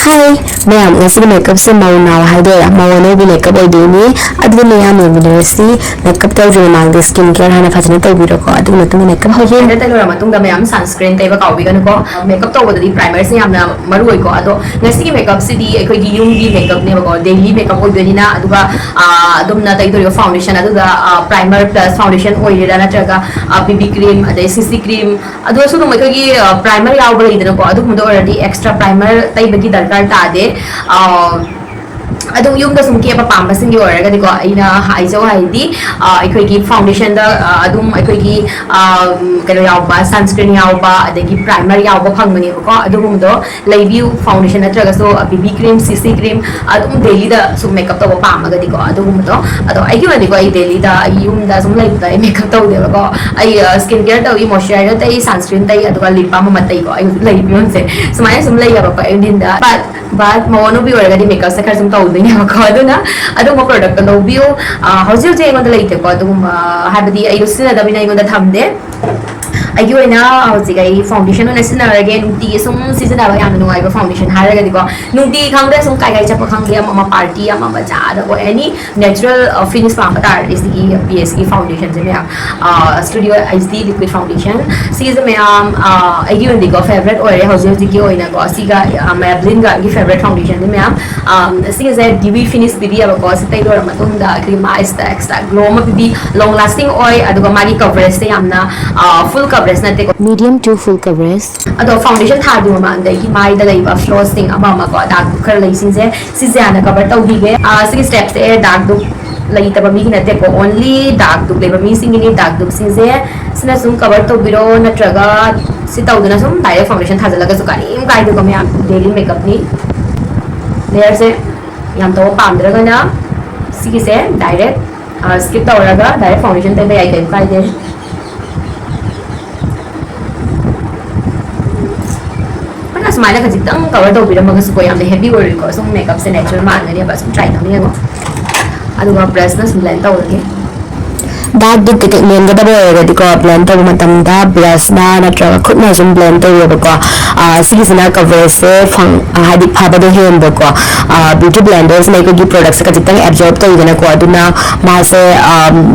Hi, ma'am. Ngasi makeup se Mounao haidera. Mou Anoubi makeup oidini. Adu ma'am university makeup tau juru mangde skincare hana fajna tau biro ko. Adu natung makeup hoje. Ada tau lora matung da ma'am sunscreen tau ba kau bigan ko makeup tau bodadi primer se yamna marui ko. Ado ngasi makeup se di koi di yung di makeup ne ba ko daily makeup oidini na adu ka adum na tau ito foundation adu da primer plus foundation oidira na traga BB cream ada CC cream adu so no mai koi primer yaw ba idana ko adu mudo already extra primer tai bagi darkar ta de adum yung da sum ki apa pam basing gi ora ga diko ina haizo haidi aikoi gi foundation da adum aikoi gi kano yaw ba sunscreen yaw ba adagi primer yaw ba phangmani ko adum do view foundation natraga so BB cream CC cream adum daily da sum makeup to ba pam ga diko adum do ado ai gi wani ko ai daily da yung da sum da makeup to de ko ai skincare to i moisturizer tai sunscreen tai aduga lip balm ma tai ko ai view se sumai sum ba ko ai din da but Mou Anoubi ora ga di makeup sa kar sum to de ko aduna aduma product no view hausi je ngon da leite ko aduma habadi ai usina da bina ngon da thamde ai oina hausi ga foundation na sina again nunti sum season aba yam no ai foundation har ga di ko nunti khang da sum kai kai chapa khang de ama party ama baja da ko any natural finish pa mata is the PSG foundation je me studio is the liquid foundation season me ai gi ndi ko favorite oil hausi ji ki oina ko siga Maybelline ga gi favorite foundation je me singa ze DV finish bidi aba ko sitai do matung da cream extra glow ma bidi long lasting oil aduga mari coverage te yamna full coverage na te Medium to full coverage. ado foundation tha du ma andai ki mai da lai ba flaws thing ama ma ko dark khar lai sin se si ze ana cover tau bi ge si steps te dark du lai ta ba mi na te ko only dark du le ba mi sing ni dark du sin se sina sum cover tau biro na traga si tau du na sum direct foundation tha jala ga su ka ni im kai du ko me daily makeup ni layer se yam to pam dra ga na si se direct skip tau ra ga direct foundation te ba ai kai kai de smile ka jitang cover do bira magas ko yam de heavy worry ko sum makeup se natural man ngani ba sum try na ni ko adu ga press na sum blend taw lagi Dark dip titik men ga da ba di ko blend to matam da brush na na tra khut na zum blend to ba ko si na cover se phang hadi phaba do hen ba ko beauty blenders mai ko gi products ka jitang absorb to idana ko aduna ma se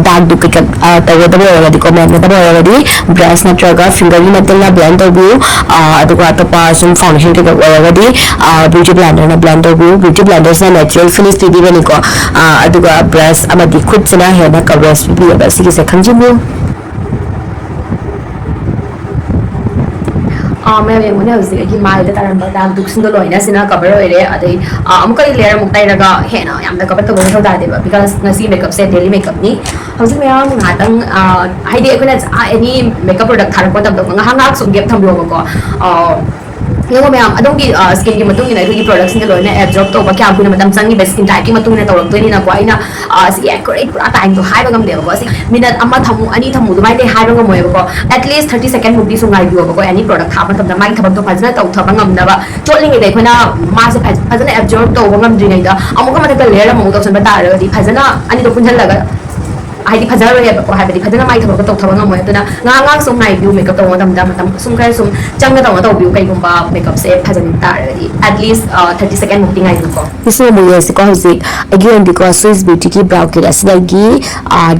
dark dip ka ta ga da ba di ko men ga da ba di brush na tra ga finger ni na tela blend to bu adu ko to pa sum foundation ke ga di beauty blender na blend to bu beauty blenders na natural finish ti di ba ni ko adu ga brush amadi khut chana he na coverage bi ba sige se khangji bu मैं वे मुने उसे कि my the तरन बदा दुख सिंग लोइना सिना cover ओइरे अदै अमुक layer मुक ताइ रगा हेना यामदा cover तो गो दा देबा बिकॉज़ नसी मेकअप से डेली मेकअप नि हौजि मयाम हातंग हाइदे एकोना एनी मेकअप प्रोडक्ट थारक पतम तो ngahang ngak sum gap tham lo ko yung ma'am adong ki skin ki matung ina ki products ni loina absorb to ba kya kuna madam changi best skin type ki matung na tawak to ni na ko ina si accurate pura time to high bagam de ko si minute amma thamu ani thamu du mai de high bagam moy ko at least 30 second mukti su ngai du ko any product ha matam da mai thabak to phajna taw thaba ngam na ba chotling de khona ma se phajna absorb to ngam dri ngai da amuka ma ta layer amu to san ba ta ra di phajna ani to punjal laga haidi phajara re ba ko haidi phajana mai thaba to thaba ngam moy tuna nga sum ngai view makeup to matam da matam sum kai sum changa to view kai gumba makeup se phajani ta ra di at least 30 second mukti ngai ko isu mo yes ko hosi again because Swiss beauty ki brow ki asigi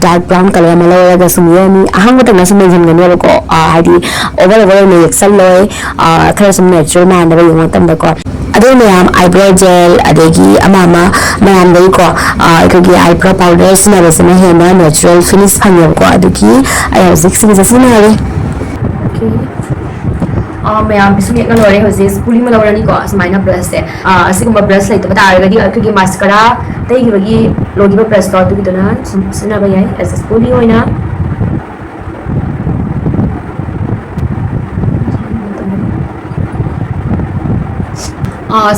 dark brown color ma lawa ga sum yani ahang ta na sum jin ngani ko haidi over me excel loy khala sum natural ma na ba yung tam da ko ado ma'am eyebrow gel adegi amama ma'am dai ko ko eyebrow powders na resna he na natural finish phangyo ko aduki ay zixing zasina re okay ma'am bisu mek na lore hoje puli ma lora ni ko asmaina brush se asiguma brush lai to bata ara di ko mascara tai gi bagi logi ba brush to du dana sina ba yai as puli hoina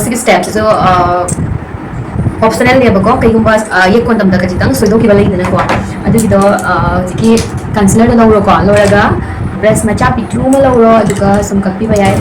six steps so optional ne ba ko kai gumba ye kon tam da ka jitang so do ki balai dana ko adu ki do ki concealer da lo ko lo ga brush ma cha pitru ma lo aduga sum ka pi ba yai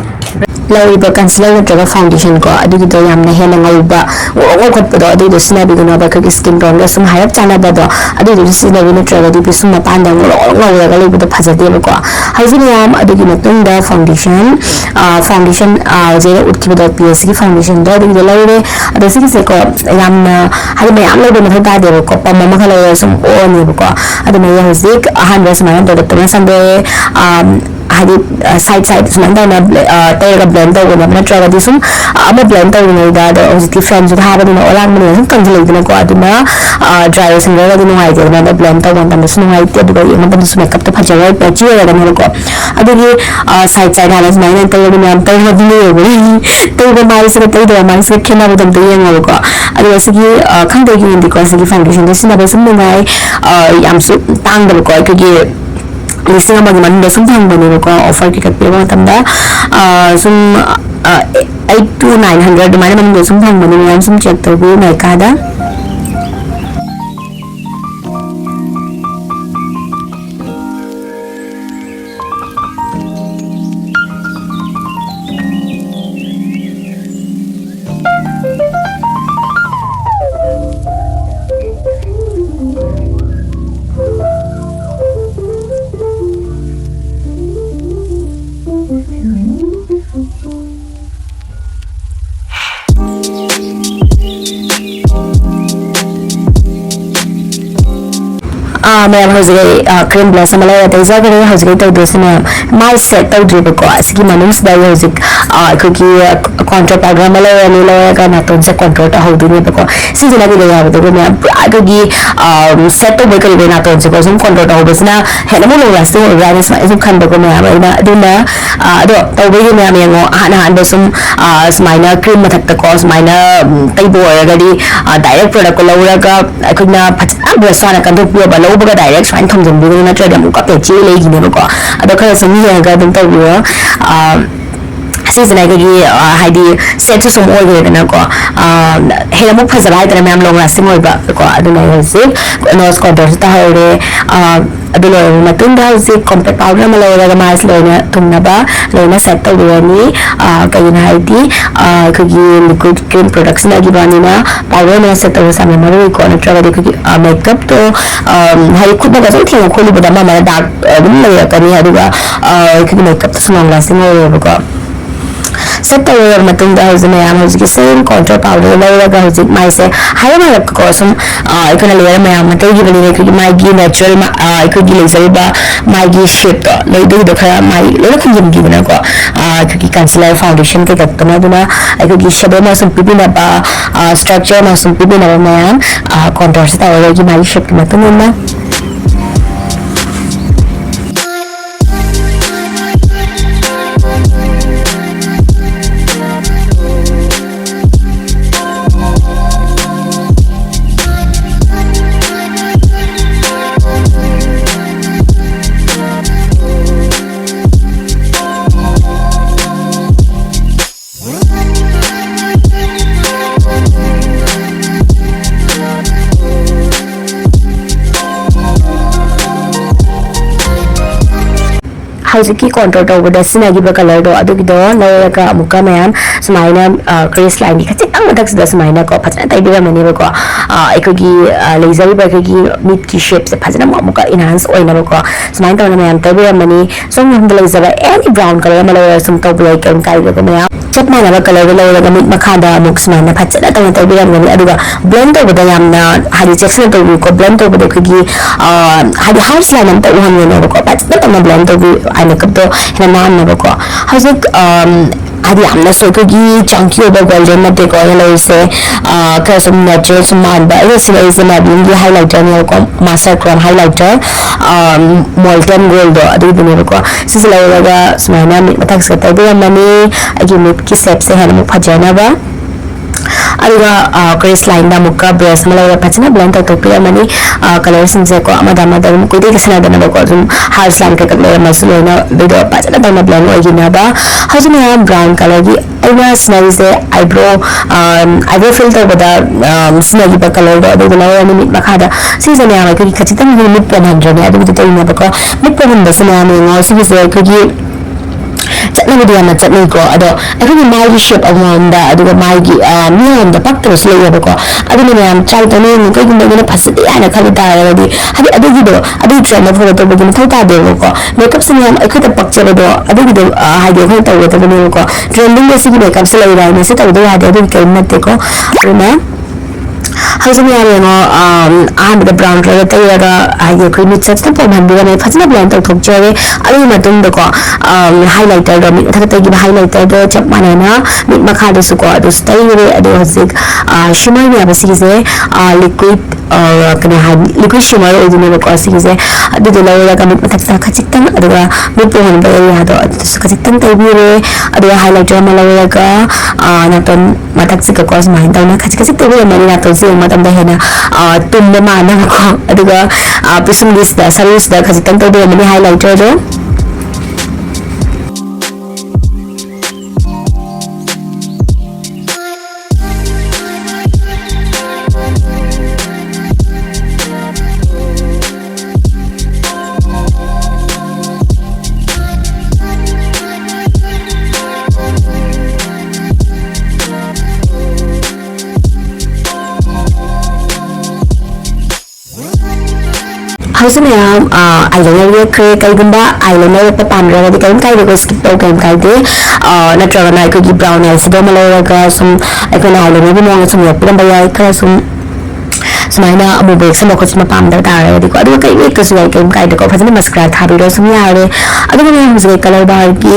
ꯂꯩꯔꯤꯕ concealer ꯅꯠꯇ꯭ꯔꯒ foundation ꯀꯣ ꯑꯗꯨꯒꯤꯗꯣ ꯌꯥꯝꯅ ꯍꯦꯟꯅ ꯉꯧꯕ ꯉꯧꯈꯠꯄꯗꯣ ꯑꯗꯨꯏꯗꯣ ꯁꯤꯖꯤꯟꯅꯕꯤꯒꯅꯣꯕ ꯑꯩꯈꯣꯏꯒꯤ skin tone ꯁꯨꯝ ꯍꯥꯏꯔꯞ ꯆꯥꯟꯅꯕꯗꯣ ꯑꯗꯨꯏꯗꯨ ꯁꯤꯖꯤꯟꯅꯕꯤ ꯅꯠꯇ꯭ꯔꯒꯗꯤ ꯁꯨꯝ ꯃꯄꯥꯟꯗ ꯉꯧꯔꯒ ꯂꯩꯕꯗꯣ ꯐꯖꯗꯦꯕꯀꯣ ꯍꯧꯖꯤꯛ ꯃꯌꯥꯝ ꯑꯗꯨꯒꯤ ꯃꯇꯨꯡꯗ foundation ꯍꯧꯖꯤꯛ ꯎꯠꯈꯤꯕꯗꯣ PS ꯒꯤ foundation ꯗꯣ ꯑꯗꯨꯒꯤꯗꯣ ꯂꯩꯔꯦ ꯑꯗꯣ ꯁꯤꯒꯤꯁꯦꯀꯣ ꯌꯥꯝꯅ ꯍꯥꯏꯗꯤ ꯃꯌꯥꯝ ꯂꯩꯕ ꯃꯊꯧ ꯇꯥꯗꯦꯕꯀꯣ ꯄꯝ ꯑꯃꯈꯛ ꯂꯩꯔꯒ ꯁꯨꯝ ꯑꯣꯅꯦꯕꯀꯣ ꯑꯗꯨꯅ ꯑꯩ ꯍꯧꯖꯤꯛ ꯑꯍꯥꯟꯕ ꯁꯨꯃꯥꯏꯅ ꯄ꯭ꯔꯗꯛꯇꯨꯃ ꯁꯪꯗꯣꯛꯑꯦ ꯍꯥꯏꯗꯤ ꯁꯥꯏꯠ ꯁꯨꯃꯥꯏꯅ ꯇꯧꯅ ꯇꯩꯔꯒ ꯕ꯭ꯂꯦꯟ ꯇꯧꯒꯅꯦꯕ ꯅꯠꯇ꯭ꯔꯒꯗꯤ ꯁꯨꯝ ꯑꯃ ꯕ꯭ꯂꯦꯟ ꯇꯧꯔꯤꯉꯩꯗ ꯑꯗꯣ ꯍꯧꯖꯤꯛꯇꯤ ꯐ꯭ꯔꯦꯝꯁꯨ ꯊꯥꯕꯅꯤꯅ ꯑꯣꯂꯥꯡꯕꯅꯤꯅ ꯁꯨꯝ ꯀꯪꯁꯤꯜꯂꯛꯏꯗꯅꯀꯣ ꯑꯗꯨꯅ ꯗ꯭ꯔꯥꯏ ꯑꯣꯏꯁꯤꯟꯈ꯭ꯔꯒꯗꯤ ꯅꯨꯡꯉꯥꯏꯇꯦꯗꯅ ꯑꯗꯣ ꯕ꯭ꯂꯦꯟ ꯇꯧꯕ ꯃꯇꯝꯗꯁꯨ ꯅꯨꯡꯉꯥꯏꯇꯦ ꯑꯗꯨꯒ ꯌꯦꯡꯕ ꯃꯇꯝꯗꯁꯨ ꯃꯦꯀꯞꯇꯣ ꯐꯖꯔꯣꯏ ꯄꯦꯆꯤ ꯑꯣꯏꯔꯒꯅꯦꯕꯀꯣ ꯑꯗꯨꯒꯤ ꯁꯥꯏꯠ ꯍꯥꯟꯅ ꯁꯨꯃꯥꯏꯅ ꯇꯩꯔꯒ ꯃꯌꯥꯝ ꯇꯩꯔꯒꯗꯤ ꯂꯩꯌꯦꯕ ꯇꯩꯕ ꯃꯥꯏꯁꯤꯒ ꯇꯩꯗꯕ ꯃꯥꯏꯁꯤꯒ ꯈꯦꯠꯅꯕꯗꯣ ꯑꯝꯇ ꯌꯦꯡꯉꯣꯕꯀꯣ ꯑꯗꯨꯒ ꯁꯤꯒꯤ ꯈꯪꯗꯦꯒꯤ ꯑꯣꯏꯅꯗꯤꯀꯣ ꯁꯤꯒꯤ ꯐꯥꯎꯟꯗꯦꯁꯟꯗꯣ ꯁꯤꯖꯤꯟꯅꯕ ꯁꯨꯝ ꯅꯨꯡꯉꯥꯏ ꯌꯥꯝꯁꯨ ꯇꯥꯡꯗꯕꯀꯣ ꯑꯩꯈꯣꯏꯒꯤ ꯂꯤꯁꯤꯡ ꯑꯃꯒꯤ ꯃꯅꯨꯡꯗ ꯁꯨꯝ ꯐꯪꯕꯅꯦꯕꯀꯣ ꯑꯣꯐꯔ ꯀꯩꯀꯥ ꯄꯤꯕ ꯃꯇꯝꯗ ꯁꯨꯝ 8 to 900 ꯑꯗꯨꯃꯥꯏꯅ ꯃꯅꯨꯡꯗ ꯁꯨꯝ ꯐꯪꯕꯅꯦ ꯃꯌꯥꯝ ꯁꯨꯝ ꯆꯦꯛ ꯇꯧꯕꯤꯌꯨ ꯅꯥꯏꯀꯥꯗ ꯃꯌꯥꯝ ꯍꯧꯖꯤꯛ ꯀ꯭ꯔꯤꯝ ꯕ꯭ꯂꯁ ꯑꯃ ꯂꯩꯔ ꯇꯩꯖꯈ꯭ꯔꯦ ꯍꯧꯖꯤꯛ ꯇꯧꯗꯣꯏꯁꯤ ꯃꯌꯥꯝ ꯃꯥꯏ ꯁꯦꯠ ꯇꯧꯗ꯭ꯔꯤꯕꯀꯣ ꯑꯁꯤꯒꯤ ꯃꯅꯨꯡꯁꯤꯗ ꯑꯩ ꯍꯧꯖꯤꯛ ꯑꯩꯈꯣꯏꯒꯤ ꯀꯣꯟꯇ꯭ꯔꯣꯜ ꯄꯥꯎꯗꯔ ꯑꯃ ꯂꯩꯔꯅꯤ ꯂꯧꯔꯒ ꯅꯥꯇꯣꯟꯁꯦ ꯀꯣꯟꯇ꯭ꯔꯣꯜ ꯇꯧꯍꯧꯗꯣꯏꯅꯦꯕꯀꯣ ꯁꯤꯁꯤꯅ ꯀꯩꯗ ꯌꯥꯕꯗꯨꯒ ꯃꯌꯥꯝ ꯄꯨꯔꯥ ꯑꯩꯈꯣꯏꯒꯤ ꯁꯦꯠ ꯇꯧꯕꯩ ꯀꯔꯤꯕꯩ ꯅꯥꯇꯣꯟꯁꯦꯀꯣ ꯁꯨꯝ ꯀꯣꯟꯇ꯭ꯔꯣꯜ ꯇꯧꯍꯧꯕꯁꯤꯅ ꯍꯦꯟꯅ ꯑꯃꯨꯛ ꯂꯣꯡ ꯂꯥꯁꯇꯤꯡ ꯑꯣꯏꯕ꯭ꯔꯥ ꯍꯥꯏꯅ ꯁꯨꯃꯥꯏꯅ ꯁꯨꯝ ꯈꯟꯕꯀꯣ ꯃꯌꯥꯝ ꯑꯗꯨꯅ ꯑꯗꯣ ꯇꯧꯕꯒꯤ ꯃꯌꯥꯝ ꯌꯦꯡꯉꯣ ꯑꯍꯥꯟꯕ ꯁꯨꯝ ꯁꯨꯃꯥꯏꯅ ꯀ꯭ꯔꯤꯝ ꯃꯊꯛꯇꯀꯣ ꯁꯨꯃꯥꯏꯅ ꯇꯩꯕ ꯑꯣꯏꯔꯒꯗꯤ ꯗꯥꯏꯔꯦꯛ ꯄ꯭ꯔꯣꯗꯛꯇꯣ ꯂꯧꯔꯒ ꯑꯩꯈꯣꯏꯅ ꯐꯖꯅ ꯕ꯭ꯔꯁ ꯍꯥꯟꯅ ꯀꯟꯊꯣꯛꯄꯤꯌꯣꯕ ꯂꯧꯕꯒ ꯗꯥꯏꯔꯦꯛ ꯁꯨꯃꯥꯏꯅ ꯊꯝꯖꯤꯟꯕꯤꯒꯅꯨ ꯅꯠꯇ꯭ꯔꯒꯗꯤ ꯑꯃꯨꯛꯀ ꯄꯦꯆꯤ ꯂꯩꯈꯤꯅꯦꯕꯀꯣ ꯑꯗꯣ ꯈꯔ ꯁꯨꯝ ꯌꯦꯡꯉꯒ ꯑꯗꯨꯝ ꯇꯧꯕꯤꯌꯣ ꯁꯤꯁꯤꯅ ꯑꯩꯈꯣꯏꯒꯤ ꯍꯥꯏꯗꯤ ꯁꯦꯠꯁꯨ ꯁꯨꯝ ꯑꯣꯏꯈ꯭ꯔꯦꯗꯅꯀꯣ ꯍꯦꯟꯅ ꯑꯃꯨꯛ ꯐꯖꯕ ꯍꯥꯏꯇꯥꯔꯦ ꯃꯌꯥꯝ ꯂꯣꯡ ꯂꯥꯁꯇꯤꯡ ꯑꯣꯏꯕ ꯀꯣ ꯑꯗꯨꯅ ꯍꯧꯖꯤक नोज कॉन्टोर तहरे अदु लोइरब मतुंदा हौजिक कॉम्पैक्ट पाउडर अमा लौरगा मास लोइना तुंगनाबा लोइना सेट तौदिरनि कयिन हाइदि खगी लिक्विड क्रीम प्रोडक्ट्स ना गिबानिना पाउडर में सेट तौर सामे मरु को नत्रगदि खगी मेकअप तो हाइ खुदना गसो थिंग खोलिबदा मा डार्क अदुम लैरकनि अदुगा खगी मेकअप सुनाम लास्टिंग ओइरबको सेट तौर मतुंदा हौजिक मयाम हौजिक सेम कॉन्टोर पाउडर लौरगा हौजिक माइसे हाइ मारक को सम इकोना लेयर मयाम मतै गिबनि खगी माइगी नेचुरल इकोगी लेजरबा माइगी शेप तो लेदु द खरा माइ लेर खंजम गिबना को खगी कंसीलर फाउंडेशन के ततना दुना इकोगी शेडो मा सम पिबिना बा स्ट्रक्चर मा सम पिबिना मयाम कॉन्टोर से तौरगी माइ शेप के मतुंना हौजिकी कंट्रोल तौबदा सिनागिबा कलर दो अदुगिदो लौरगा अमुका मयाम सुमाइना क्रेस लाइन की खचितंग मथक्सदा सुमाइना को फजना तैबिरमनिबा को एकोगी लेजरिबा एकोगी मिड की शेप से फजना अमुका इनहांस ओइनाबा सुमाइन तौना मयाम तैबिरमनि सोम हमदा लेजबा एनी ब्राउन कलर मा लौर सुम तौबला केम काइबा मयाम चप मानबा कलर लौरगा मिड मखादा अमुक सुमाइना फजना तौना तैबिरमनि अदुगा ब्लेंड तौबदा यामना हादि चेक्सन तौबि को ब्लेंड तौबदा एकोगी हादि हार्स लाइन अमता उहननेबा को फजना तौना ब्लेंड तौबि मेकअप तो है नानबको हजिक आदि हमना सोकोगी चंकी ओबा गोल्डन मते को लेसे कसम नेचुरल समान बा इसे माबिंगी हाइलाइटर ने को master Chrome highlighter molten gold अदु बनेबको सिस लौरगा सुमाइना मथक से तबे मनी अगी मिट की शेप से है फजनबा अरुगा क्रेस लाइन दा मुक्का ब्रश मलौरा फचना ब्लेंड तौपिरमनि कलर सिंसे को अमदा मदम कोइदे कसना दनबा को जुम हार्स लाइन के कलर मसलोना वीडियो फचना दना ब्लेंड ओगिनाबा हजना ब्राउन कलर की अइना स्नाइसे आईब्रो फिल्टर बदा स्नाइगी बा कलर दो अदु लौरा नि मखादा सीजन या को खचितम मिट पन हंड्रेड अदु तो इना बको मिट पन बसना ने नो सिबिसे को ꯆꯠꯅꯕꯗꯤ ꯌꯥꯝꯅ ꯆꯠꯅꯩꯀꯣ ꯑꯗꯣ ꯑꯩꯈꯣꯏꯒꯤ ꯃꯥꯏꯒꯤ ꯁꯦꯞ ꯑꯃꯃꯝꯗ ꯑꯗꯨꯒ ꯃꯥꯏꯒꯤ ꯃꯤꯌꯥꯝꯗ ꯄꯛꯇꯕꯁꯨ ꯂꯩꯌꯦꯕꯀꯣ ꯑꯗꯨꯅ ꯃꯌꯥꯝ ꯇ꯭ꯔꯥꯏ ꯇꯧꯅꯩ ꯀꯩꯒꯨꯝꯕ ꯑꯩꯅ ꯐꯖꯗꯦ ꯍꯥꯏꯅ ꯈꯜꯂ ꯇꯥꯔꯒꯗꯤ ꯍꯥꯏꯗꯤ ꯑꯗꯨꯒꯤ ꯇ꯭ꯔꯦꯟꯗ ꯐꯣꯂꯣ ꯇꯧꯕꯒꯤ ꯃꯊꯧ ꯇꯥꯗꯦꯕꯀꯣ ꯃꯦꯀꯞꯁꯦ ꯃꯌꯥꯝ ꯑꯩꯈꯣꯏꯗ ꯄꯛꯆꯕꯗꯣ ꯑꯗꯨꯒꯤꯗꯣ ꯍꯥꯏꯗꯤ ꯑꯩꯈꯣꯏꯅ ꯇꯧꯒꯗꯕꯅꯦꯕꯀꯣ ꯇ꯭ꯔꯦꯟꯗꯤꯡꯗ ꯁꯤꯒꯤ ꯃꯦꯀꯞꯁꯦ ꯂꯩꯔꯦ ꯍꯥꯏꯅ ꯁꯤ ꯇꯧꯗ ꯌꯥꯗꯦ ꯑꯗꯨꯒꯤ ꯀꯔꯤꯝ ꯅꯠꯇꯦꯀꯣ ꯑꯗꯨꯅ how's me ahambada brown color tayraga haige koi mit sets to pamhandira fajna blend to thokjare adu matung da ko highlighter do mit thak tagi highlighter do chap manana mit makha da su ko adu style adu hosik shimmer ni abasi se liquid kana liquid shimmer odune ko asi se adu de lawa ka mit thak sa khachitang adu mit pohon ba ya do su khachitang tai bi re adu highlighter ma lawa ka na ton matak sik ko as mahin ta na khachik to bi mani na to se matam da hena tumma ma na ko adu ga pisum list da service da khachitang to bi mani highlighter do how's me eyeliner kre kai gumba eyeliner pa pamra ga kai kai ko skip to kai kai de na tra na ko gi brown eyes do malaya ga sum ai ko na eyeliner bi mo sum ya pram ba ya ka sum sumaina abu break sama ko suma pam da ta ra di ko adu kai we ko su kai kai de ko phajna mascara tha bi ro sum ya re adu me hum color bar ki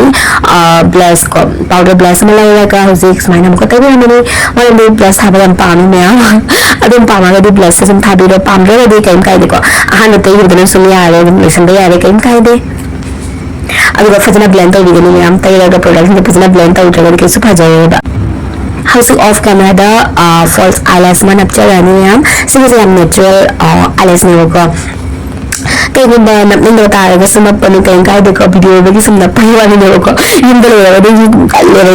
blush ko powder blush malaya ga hosik sumaina ko ta bi me wala me blush ha ba pam me adu pam ga di blush sum tha bi ro pam ra di kai kai de ko ahana te yu de sum ya re lesson da ya re kai kai de adu ko phajna blend to bi ne am tai ra ga product ne phajna blend to ra ke su phaja ba how's off camera da false eyelash man up chara ni am so is natural eyelash ne ko kai gumba napne do ta ga sum up ni kai kai de ko video ba ki sum na pai wa ni ko yim de ra de kai le ra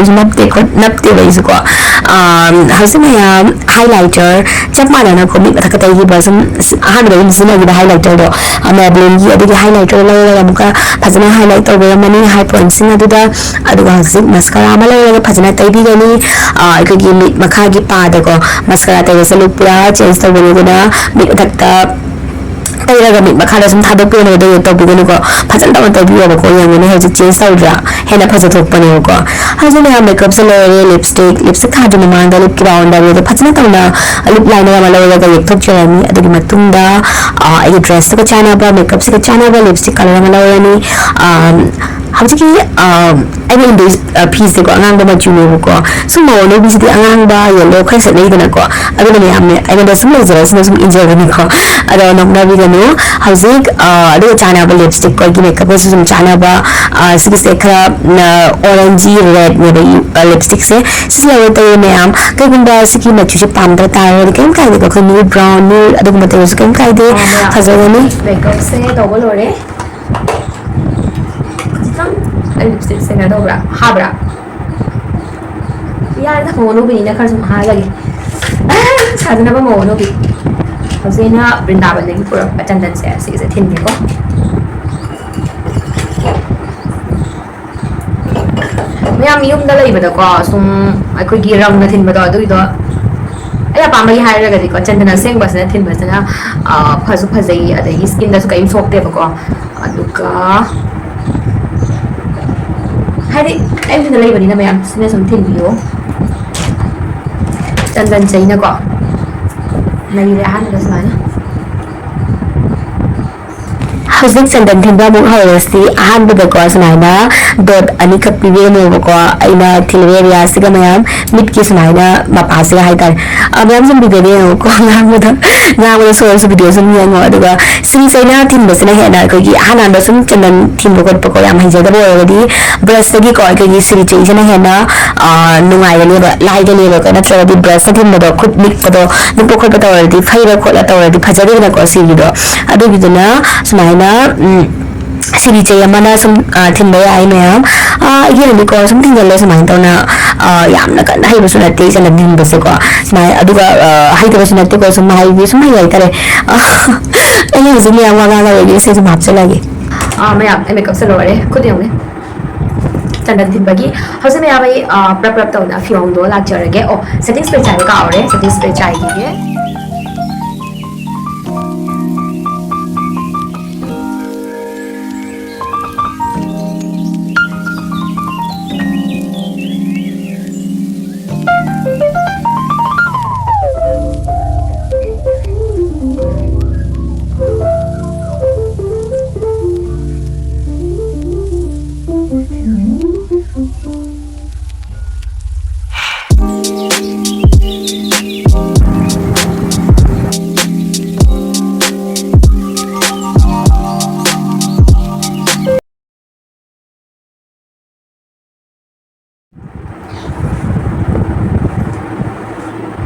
nap te ba is ko how's me highlighter chap ma na ko mi ta ka tai gi ba sum han ba yin sina gi highlighter do ama blend gi adi highlighter la la muka phajana highlight to ba mani high point sing adu da adu ga hosik mascara ma la la phajana tai bi ga ni ko gi mi makha gi pa da ko mascara tai se look pura change to ba ni da mi tak ta tayraga mi makhala sum thado pe no de to bi ko phajan ta to bi ko yang ne haji change saudra hena phaja thok pane ko haji ne makeup se lore lipstick khadu ma manda lip brown da de phajna ta na lip liner ma lore ga yek thok chani adu gi matung da ai dress ka chana ba makeup se ka chana ba lipstick color ma lore ni haji ki I mean this piece ko angang ba chune ko sum mo no bi si angang ba yellow khai se nei da ko adu ne am ne I mean sum le jara sum enjoy ni ko adu no na bi no howzik adu chana ba lipstick ko gi makeup se sum chana ba sik se khara orangey red ne ba lipstick se si la to ne am kai gun ba siki ma chu pam da ta ro kai kai ko nude brown nude adu ma te su kai kai de hazo ne makeup se to bo lo re lipstick se na do bra ha bra ya da mo no bi na kar sum ha ga gi sa na ba mo no bi hosina brindaban ne pura Chandan se se thin ko miyam yum da lai ba da ko sum ai ko gi rang na thin ba do do ai pa mai hai ra ga di ko Chandan seng ba se thin ba se na phasu phajai adai skin da su kai sok de ba ko aduka hari em tin lai ba ni na miyam sine sum thin bi yo Chandan chai na ko nai re han da sana howzik Chandan thin ba mu hawasi ahan ba ko sana dot ani ka pive ne ko aina Thille area siga mayam mit ki sana ma pa se hai tar abam sum video ne ko na mo so video sum yang adu ga si china thin ba sana he na ko gi ahan ba sum Chandan thin ko yam hai ja da bo di brush gi ko gi si chi jana he na nungai ne ba lai de ne ko na tra di brush thin ba khut mik ko do ni ko ko ta di phai ra ko la ta di phajari na ko si gi do adu gi na sana siri chaya mana sum thin ba ai mayam ye ni ko sum thin le sum ta na yam na kan hai ba su na te sa na din ba se ko mai adu ga hai ta ba su na te ko sum hai bi sum hai ta re ai ni sum ya wa ga ga ye se sum hap se la ge mayam ai makeup se lo re khud yong ne Chandan Thimbagi. How's me away prep to na film do like jarage. Oh, settings pe chai ka aure, settings pe chai ge.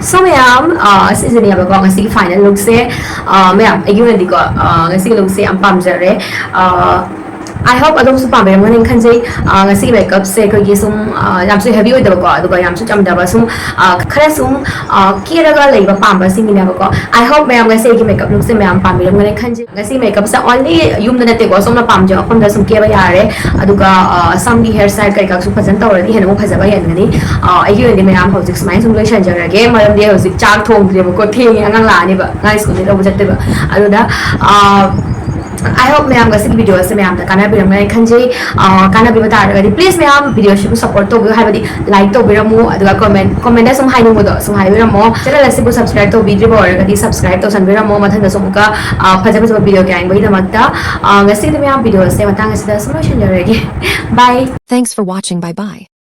So mayam season ya bago ngasi final look se mayam ayun di ko ngasi look se ang pamjare I hope adom su pambe mo ning kanjay ngasi makeup se ko gi sum yam su heavy oida ko aduga yam su chamda sum khara sum kiraga leiba pamba sing ni ko I hope mayam ngasi gi makeup look se mayam pambe mo ning kanjay ngasi makeup sa only yum na te ko sum na pamja kon da sum ke ba yare aduga some di hairstyle kai ka su phajan tawradi hen mo phajaba hen ngani ayun di mayam hojik smile sum lotion jarage maram di hojik chak thong di ko theng angang la ni ba ngai school ni ro jatte ba aduda I hope mayam ga sig video se mayam ta kana biram ngai khanjei kana bi bata ra please mayam video shi support to ha badi like to biramu aduga comment sum hai mu do sum hai biramo channel se subscribe to video ba ra ga subscribe to san biramo mathan da sum ka phaja phaja video ga ang bai da makta ga sig mayam video se matang se da solution jarege bye. Thanks for watching. Bye bye.